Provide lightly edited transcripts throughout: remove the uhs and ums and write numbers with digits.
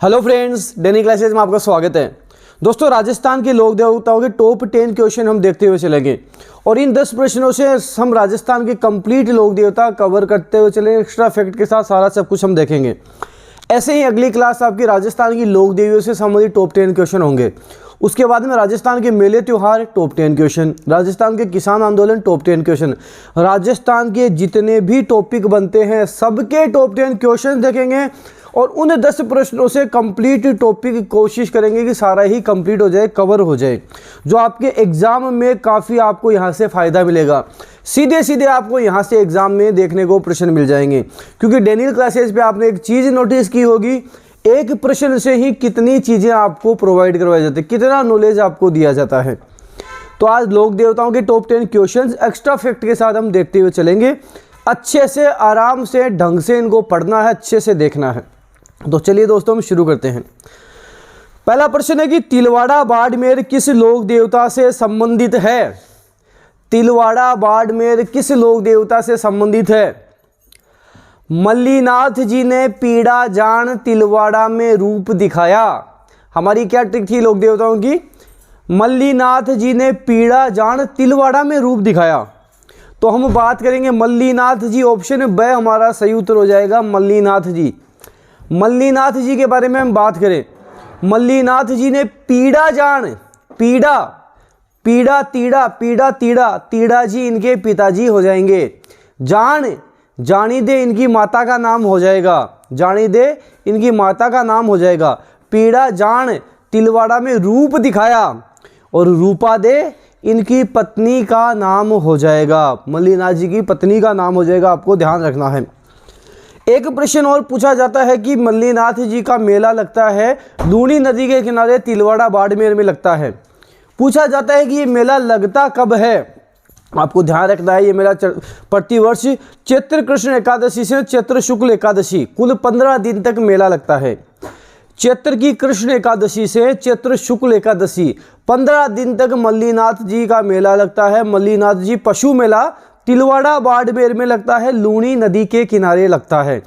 Hello friends, डेनी classes में आपका स्वागत है। दोस्तों, राजस्थान के लोक देवताओं के टॉप 10 क्वेश्चन हम देखते हुए चलेंगे और इन 10 प्रश्नों से हम राजस्थान के कंप्लीट लोक देवता कवर करते हुए चलेंगे। एक्स्ट्रा फैक्ट के साथ सारा सब कुछ हम देखेंगे। ऐसे ही अगली क्लास आपकी राजस्थान की लोक देवियों से संबंधित टॉप 10 क्वेश्चन होंगे। उसके बाद में राजस्थान के मेले त्योहार टॉप 10 क्वेश्चन, राजस्थान के किसान आंदोलन टॉप 10 क्वेश्चन, राजस्थान के जितने भी टॉपिक बनते हैं सबके टॉप 10 क्वेश्चन देखेंगे और उन 10 प्रश्नों से कंप्लीट टॉपिक कोशिश करेंगे कि सारा ही कंप्लीट हो जाए, कवर हो जाए, जो आपके एग्जाम में काफ़ी आपको यहाँ से फ़ायदा मिलेगा। सीधे सीधे आपको यहाँ से एग्जाम में देखने को प्रश्न मिल जाएंगे, क्योंकि डेनियल क्लासेस पे आपने एक चीज़ नोटिस की होगी, एक प्रश्न से ही कितनी चीज़ें आपको प्रोवाइड करवाई जाती है, कितना नॉलेज आपको दिया जाता है। तो आज लोक देवताओं के टॉप 10 क्वेश्चन एक्स्ट्रा फैक्ट के साथ हम देखते हुए चलेंगे। अच्छे से, आराम से, ढंग से इनको पढ़ना है, अच्छे से देखना है। तो चलिए दोस्तों, हम शुरू करते हैं। पहला प्रश्न है कि तिलवाड़ा बाड़मेर किस लोक देवता से संबंधित है? तिलवाड़ा बाड़मेर किस लोक देवता से संबंधित है? मल्लीनाथ जी ने पीड़ा जान तिलवाड़ा में रूप दिखाया। हमारी क्या ट्रिक थी लोक देवताओं की? मल्लीनाथ जी ने पीड़ा जान तिलवाड़ा में रूप दिखाया। तो हम बात करेंगे मल्लीनाथ जी, ऑप्शन ब हमारा सही उत्तर हो जाएगा। मल्लीनाथ जी, मल्लीनाथ जी के बारे में हम बात करें, मल्लीनाथ जी ने पीड़ा जान, पीड़ा पीड़ा तीड़ा, पीड़ा तीड़ा, तीड़ा जी इनके पिताजी हो जाएंगे। जान, जानी दे इनकी माता का नाम हो जाएगा, जानी दे इनकी माता का नाम हो जाएगा। पीड़ा जान तिलवाड़ा में रूप दिखाया और रूपा दे इनकी पत्नी का नाम हो जाएगा। मल्लीनाथ जी की पत्नी का नाम हो जाएगा, आपको ध्यान रखना है। एक प्रश्न और पूछा जाता है कि मल्लीनाथ जी का मेला लगता है लूनी नदी के किनारे तिलवाड़ा बाड़मेर में लगता है। पूछा जाता है कि ये मेला लगता कब है? आपको ध्यान रखना है, ये मेला प्रतिवर्ष चैत्र कृष्ण एकादशी से चैत्र शुक्ल एकादशी, कुल 15 दिन तक मेला लगता है। चैत्र की कृष्ण एकादशी से चैत्र शुक्ल एकादशी 15 दिन तक मल्लीनाथ जी का मेला लगता है। मल्लीनाथ जी पशु मेला तिलवाड़ा बाड़मेर में लगता है, लूनी नदी के किनारे लगता है।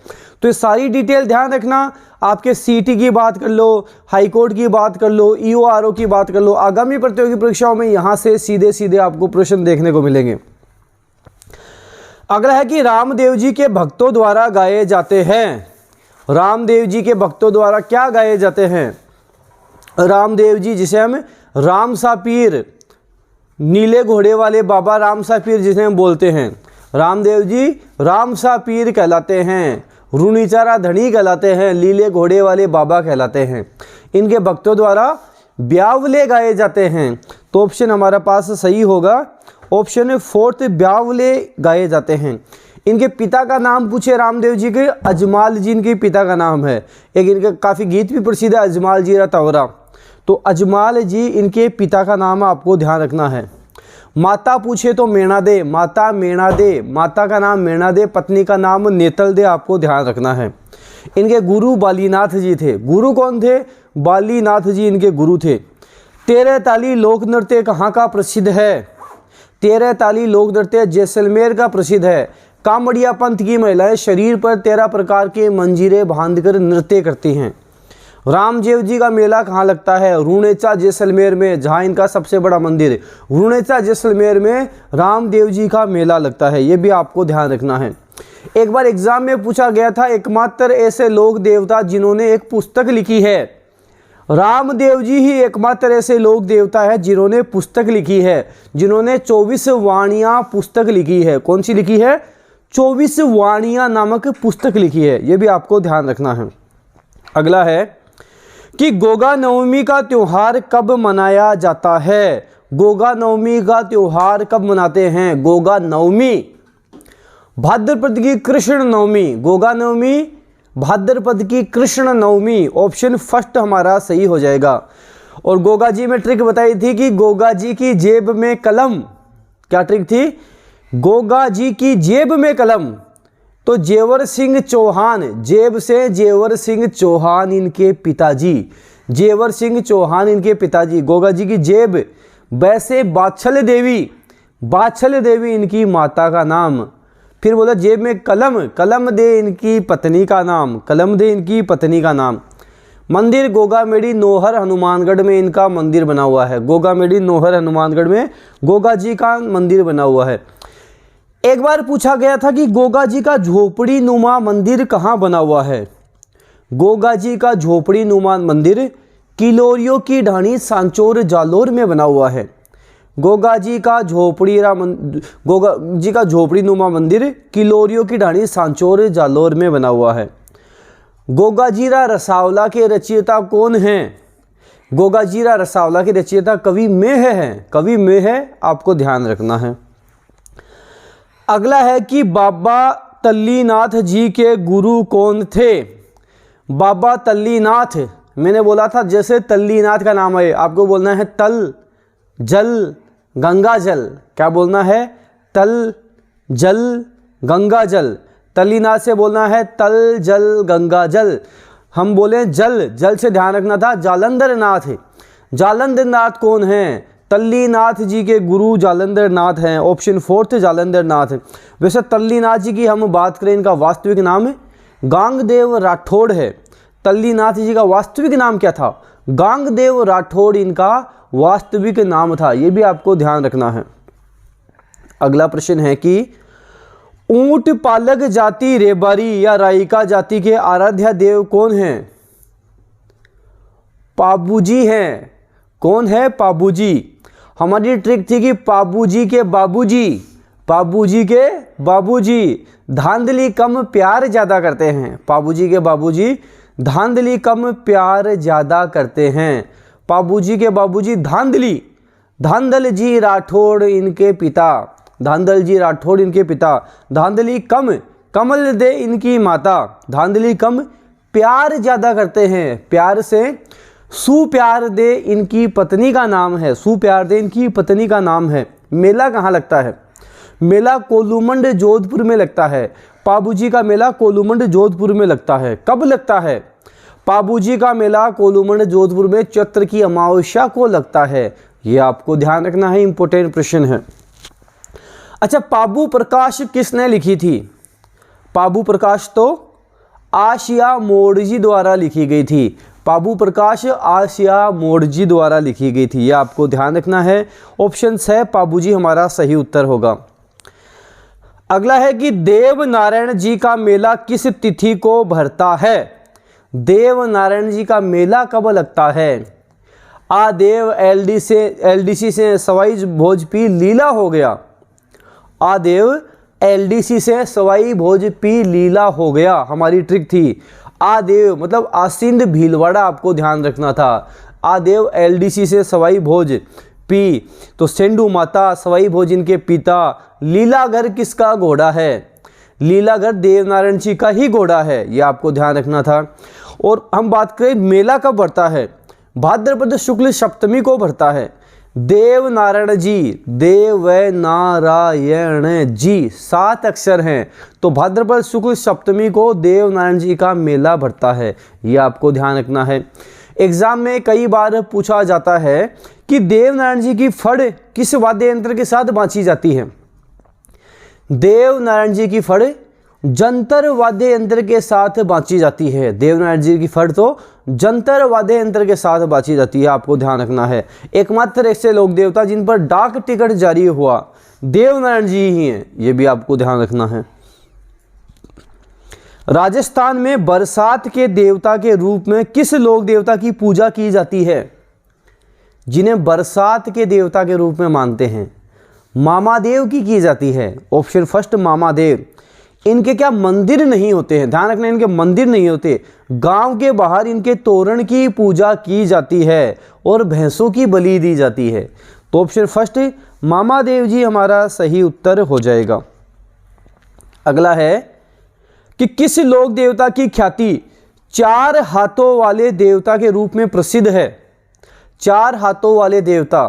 तो ये सारी डिटेल ध्यान रखना। आपके सीटी की बात कर लो, हाई कोर्ट की बात कर लो, ईओआरओ की बात कर लो, आगामी प्रतियोगी परीक्षाओं में यहाँ से सीधे सीधे आपको प्रश्न देखने को मिलेंगे। अगला है कि रामदेव जी के भक्तों द्वारा गाए जाते हैं। रामदेव जी के भक्तों द्वारा क्या गाए जाते हैं? रामदेव जी, जिसे हम राम सा पीर, नीले घोड़े वाले बाबा राम सा पीर जिसे हम बोलते हैं, रामदेव जी राम सा पीर कहलाते हैं, रूनीचारा धनी कहलाते हैं, नीले घोड़े वाले बाबा कहलाते हैं। इनके भक्तों द्वारा ब्यावले गाए जाते हैं। तो ऑप्शन हमारा पास सही होगा, ऑप्शन 4 ब्यावले गाए जाते हैं। इनके पिता का नाम पूछे रामदेव जी के, अजमाल जी इनके पिता का नाम है। एक इनका काफ़ी गीत भी प्रसिद्ध है, अजमाल जी तवरा। तो अजमाल जी इनके पिता का नाम आपको ध्यान रखना है। माता पूछे तो मेणा दे, माता मेणा दे, माता का नाम मेणा दे, पत्नी का नाम नेतल दे, आपको ध्यान रखना है। इनके गुरु बालीनाथ जी थे। गुरु कौन थे? बालीनाथ जी इनके गुरु थे। 13 ताली लोक नृत्य कहाँ का प्रसिद्ध है? 13 ताली लोक नृत्य जैसलमेर का प्रसिद्ध है। कामड़िया पंथ की महिलाएं शरीर पर 13 प्रकार के मंजीरे बांधकर नृत्य करती हैं। रामदेव जी का मेला कहाँ लगता है? रूणेचा जैसलमेर में, जहाँ इनका सबसे बड़ा मंदिर है, रूणेचा जैसलमेर में रामदेव जी का मेला लगता है। ये भी आपको ध्यान रखना है। एक बार एग्जाम में पूछा गया था, एकमात्र ऐसे लोक देवता जिन्होंने एक पुस्तक लिखी है। रामदेव जी ही एकमात्र ऐसे लोक देवता है जिन्होंने पुस्तक लिखी है, जिन्होंने 24 वाणियाँ पुस्तक लिखी है। कौन सी लिखी है? 24 वाणियाँ नामक पुस्तक लिखी है। ये भी आपको ध्यान रखना है। अगला है कि गोगा नवमी का त्योहार कब मनाया जाता है? गोगा नवमी का त्योहार कब मनाते हैं? गोगा नवमी भाद्रपद की कृष्ण नवमी, गोगा नवमी भाद्रपद की कृष्ण नवमी, ऑप्शन 1 हमारा सही हो जाएगा। और गोगा जी में ट्रिक बताई थी कि गोगा जी की जेब में कलम, क्या ट्रिक थी? गोगा जी की जेब में कलम। तो जेवर सिंह चौहान, जेब से जेवर सिंह चौहान इनके पिताजी, जेवर सिंह चौहान इनके पिताजी। गोगा जी की जेब, वैसे बाछल देवी, बाछल देवी इनकी माता का नाम। फिर बोला जेब में कलम, कलम दे इनकी पत्नी का नाम, कलम दे इनकी पत्नी का नाम। मंदिर गोगामेडी नोहर हनुमानगढ़ में इनका मंदिर बना हुआ है। गोगामेडी नोहर हनुमानगढ़ में गोगा जी का मंदिर बना हुआ है। एक बार पूछा गया था कि गोगा जी का झोपड़ी नुमा मंदिर कहाँ बना हुआ है। गोगा जी का झोपड़ी नुमा मंदिर किलोरियो की ढाणी सांचौर जालोर में बना हुआ है। गोगा जी का झोपड़ी नुमा मंदिर किलोरियो की ढाणी सांचौर जालोर में बना हुआ है। गोगाजीरा रसावला के रचयिता कौन हैं? गोगाजीरा रसावला के रचयिता कवि मेह हैं। कवि मेह आपको ध्यान रखना है। अगला है कि बाबा तल्लीनाथ जी के गुरु कौन थे? बाबा तल्लीनाथ, मैंने बोला था जैसे तल्लीनाथ का नाम है आपको बोलना है तल जल गंगा जल। क्या बोलना है? तल जल गंगा जल। तल्लीनाथ से बोलना है तल जल गंगा जल। हम बोले जल, जल से ध्यान रखना था जालंधर नाथ। जालंधर नाथ कौन हैं? तल्लीनाथ जी के गुरु जालंधर नाथ हैं। ऑप्शन 4 जालंधर नाथ। वैसे तल्लीनाथ जी की हम बात करें, इनका वास्तविक नाम गांगदेव राठौड़ है। तल्लीनाथ जी का वास्तविक नाम क्या था? गांगदेव राठौड़ इनका वास्तविक नाम था। ये भी आपको ध्यान रखना है। अगला प्रश्न है कि ऊंट पालक जाति रेबारी या राइका जाति के आराध्य देव कौन हैं? पाबूजी हैं। कौन है? पाबूजी। हमारी ट्रिक थी कि पाबूजी के बाबूजी, पाबूजी के बाबूजी धांधली कम प्यार ज़्यादा करते हैं। पाबूजी के बाबूजी धांधली कम प्यार ज़्यादा करते हैं। पाबूजी के बाबूजी धांधली, धांधल जी राठौड़ इनके पिता, धांधल जी राठौड़ इनके पिता। धांधली कम, कमल दे इनकी माता। धांधली कम प्यार ज़्यादा करते हैं। प्यार से सुप्यार दे इनकी पत्नी का नाम है। सुप्यार दे इनकी पत्नी का नाम है। मेला कहाँ लगता है? मेला कोलूमंड जोधपुर में लगता है। पाबूजी का मेला कोलूमंड जोधपुर में लगता है। कब लगता है? पाबूजी का मेला कोलूमंड जोधपुर में चैत्र की अमावस्या को लगता है। ये आपको ध्यान रखना है, इंपॉर्टेंट प्रश्न है। अच्छा, पाबू प्रकाश किसने लिखी थी? पाबू प्रकाश तो आशिया मोड़जी द्वारा लिखी गई थी। पाबू प्रकाश आशिया मोड़जी द्वारा लिखी गई थी। ये आपको ध्यान रखना है। ऑप्शन 6 पाबूजी हमारा सही उत्तर होगा। अगला है कि देव नारायण जी का मेला किस तिथि को भरता है? देव नारायण जी का मेला कब लगता है? आदेव एलडीसी से सवाई भोज पी लीला हो गया। आदेव एलडीसी से सवाई भोज पी लीला हो गया, हमारी ट्रिक थी। आदेव मतलब आसिंद भीलवाड़ा आपको ध्यान रखना था। आदेव एलडीसी से सवाई भोज पी, तो सेंडू माता सवाई भोज इनके पिता। लीलागर किसका घोड़ा है? लीलागर देवनारायण जी का ही घोड़ा है। ये आपको ध्यान रखना था। और हम बात करें मेला कब भरता है? भाद्रपद शुक्ल सप्तमी को भरता है। देव नारायण जी, देव नारायण जी 7 अक्षर हैं, तो भाद्रपद शुक्ल सप्तमी को देव नारायण जी का मेला भरता है। ये आपको ध्यान रखना है। एग्जाम में कई बार पूछा जाता है कि देव नारायण जी की फड़ किस वाद्य यंत्र के साथ बांची जाती है? देव नारायण जी की फड़ जंतर वाद्य यंत्र के साथ बांची जाती है। देवनारायण जी की फड़ तो जंतर वाद्य यंत्र के साथ बांची जाती है, आपको ध्यान रखना है। एकमात्र ऐसे लोक देवता जिन पर डाक टिकट जारी हुआ देवनारायण जी ही हैं, ये भी आपको ध्यान रखना है। राजस्थान में बरसात के देवता के रूप में किस लोक देवता की पूजा की जाती है? जिन्हें बरसात के देवता के रूप में मानते हैं, मामादेव की जाती है। ऑप्शन 1 मामादेव। इनके क्या मंदिर नहीं होते हैं, ध्यान रखना, इनके मंदिर नहीं होते। गांव के बाहर इनके तोरण की पूजा की जाती है और भैंसों की बलि दी जाती है। तो ऑप्शन 1 मामादेव जी हमारा सही उत्तर हो जाएगा। अगला है कि किस लोक देवता की ख्याति 4 हाथों वाले देवता के रूप में प्रसिद्ध है? 4 हाथों वाले देवता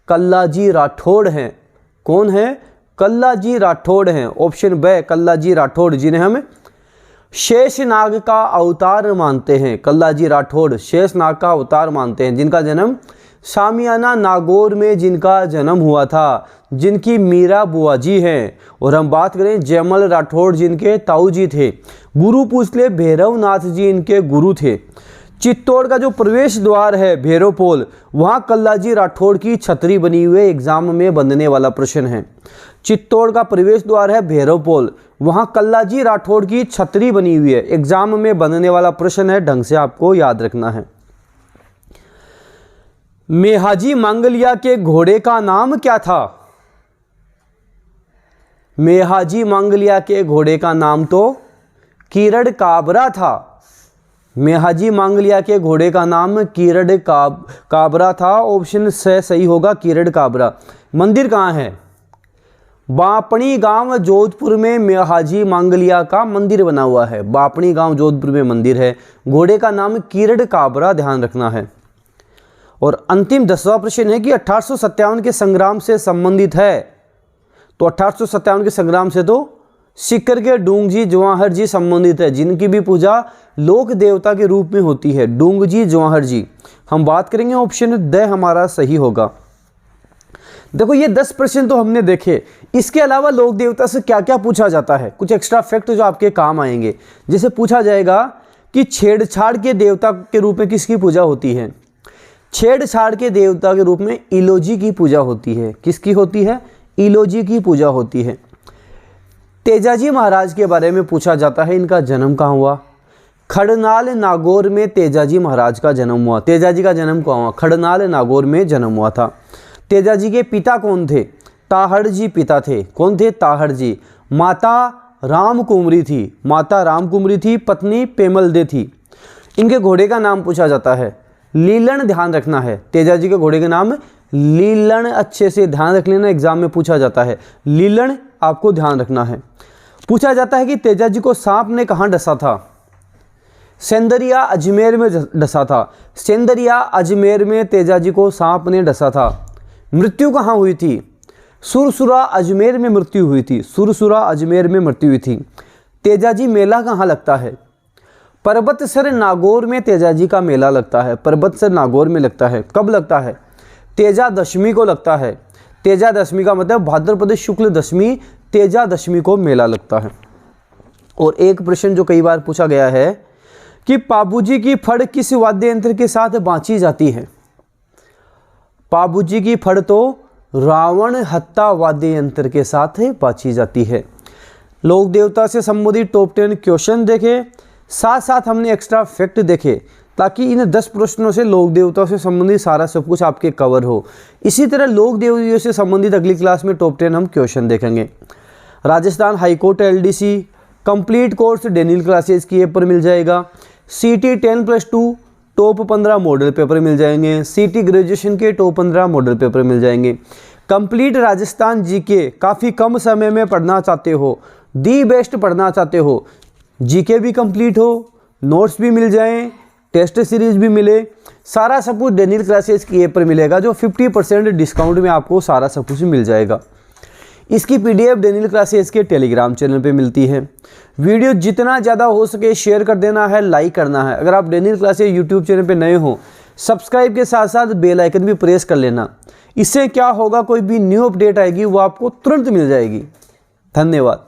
कल्लाजी राठौड़ हैं। कौन है? कल्लाजी राठौड़ हैं। ऑप्शन ब कल्लाजी राठौड़, जिन्हें हम शेषनाग का अवतार मानते हैं। कल्लाजी राठौड़ शेषनाग का अवतार मानते हैं, जिनका जन्म शामियाना नागौर में जिनका जन्म हुआ था, जिनकी मीरा बुआ जी हैं। और हम बात करें जयमल राठौड़, जिनके ताऊ जी थे। गुरु पूछ ले भैरवनाथ जी इनके गुरु थे। चित्तौड़ का जो प्रवेश द्वार है भैरवपोल, वहाँ कल्लाजी राठौड़ की छतरी बनी हुई है, एग्जाम में बनने वाला प्रश्न है। चित्तौड़ का प्रवेश द्वार है भैरवपोल, वहाँ कल्लाजी राठौड़ की छतरी बनी हुई है, एग्जाम में बनने वाला प्रश्न है, ढंग से आपको याद रखना है। मेहाजी मांगलिया के घोड़े का नाम क्या था? मेहाजी मांगलिया के घोड़े का नाम तो कीरड काबरा था। मेहाजी मांगलिया के घोड़े का नाम कीरड काबरा था। ऑप्शन से सही होगा कीरड काबरा। मंदिर कहाँ है? बापणी गांव जोधपुर में मेहाजी मांगलिया का मंदिर बना हुआ है। बापणी गांव जोधपुर में मंदिर है। घोड़े का नाम कीरड काबरा, ध्यान रखना है। और अंतिम 10वां प्रश्न है कि 1857 के संग्राम से संबंधित है। तो 1857 के संग्राम से तो सीकर के डूंगजी जवाहर जी संबंधित है, जिनकी भी पूजा लोक देवता के रूप में होती है। डूंगजी जवाहर जी हम बात करेंगे, ऑप्शन ड हमारा सही होगा। देखो ये 10 प्रश्न तो हमने देखे, इसके अलावा लोक देवता से क्या क्या पूछा जाता है, कुछ एक्स्ट्रा फैक्ट जो आपके काम आएंगे। जैसे पूछा जाएगा कि छेड़छाड़ के देवता के रूप में किसकी पूजा होती है? छेड़छाड़ के देवता के रूप में इलोजी की पूजा होती है। किसकी होती है? इलोजी की पूजा होती है। तेजाजी महाराज के बारे में पूछा जाता है, इनका जन्म कहाँ हुआ? खड़नाल नागौर में तेजाजी महाराज का जन्म हुआ। तेजाजी का जन्म कहाँ हुआ? खड़नाल नागौर में जन्म हुआ था। तेजाजी के पिता कौन थे? ताहड़ जी पिता थे। कौन थे? ताहड़ जी। माता राम कुंवरी थी। माता राम कुंवरी थी, पत्नी पेमलदे थी। इनके घोड़े का नाम पूछा जाता है लीलन, ध्यान रखना है। तेजाजी के घोड़े का नाम लीलन, अच्छे से ध्यान रख लेना, एग्जाम में पूछा जाता है। लीलन आपको ध्यान रखना है। पूछा जाता है कि तेजाजी को सांप ने कहाँ डसा था? सेंदरिया अजमेर में डसा था। सेंदरिया अजमेर में तेजाजी को सांप ने डसा था। मृत्यु कहाँ हुई थी? सुरसुरा अजमेर में मृत्यु हुई थी। सुरसुरा अजमेर में मृत्यु हुई थी। तेजाजी मेला कहाँ लगता है? पर्वतसर नागौर में तेजाजी का मेला लगता है। पर्वतसर नागौर में लगता है। कब लगता है? तेजा दशमी को लगता है। तेजा दशमी का मतलब भाद्रपद शुक्ल दशमी, तेजा दशमी को मेला लगता है। और एक प्रश्न जो कई बार पूछा गया है कि पाबूजी की फड़ किस वाद्य यंत्र के साथ बांची जाती है? पाबूजी की फड़ तो रावण हत्ता वाद्य यंत्र के साथ बांची जाती है। लोक देवता से संबंधित टॉप 10 क्वेश्चन देखे, साथ साथ हमने एक्स्ट्रा फैक्ट देखे, ताकि इन 10 प्रश्नों से लोक देवताओं से संबंधित सारा सब कुछ आपके कवर हो। इसी तरह लोक देवताओं से संबंधित अगली क्लास में टॉप 10 हम क्वेश्चन देखेंगे। Rajasthan high court LDC complete course Daniel classes की ऐप पर मिल जाएगा। CT 10+2 टॉप 15 मॉडल पेपर मिल जाएंगे। CT ग्रेजुएशन के टॉप 15 मॉडल पेपर मिल जाएंगे। कंप्लीट राजस्थान GK काफ़ी कम समय में पढ़ना चाहते हो, दी बेस्ट पढ़ना चाहते हो, GK भी कंप्लीट हो, नोट्स भी मिल जाएं, टेस्ट सीरीज भी मिले, सारा सब कुछ डेनियल क्लासेस की ऐप पर मिलेगा, जो 50% डिस्काउंट में आपको सारा सब कुछ मिल जाएगा। इसकी PDF डेनियल क्लासेस के टेलीग्राम चैनल पे मिलती है। वीडियो जितना ज़्यादा हो सके शेयर कर देना है, लाइक करना है। अगर आप डेनियल क्लासेस यूट्यूब चैनल पे नए हो, सब्सक्राइब के साथ साथ बेल आइकन भी प्रेस कर लेना। इससे क्या होगा, कोई भी न्यू अपडेट आएगी वो आपको तुरंत मिल जाएगी। धन्यवाद।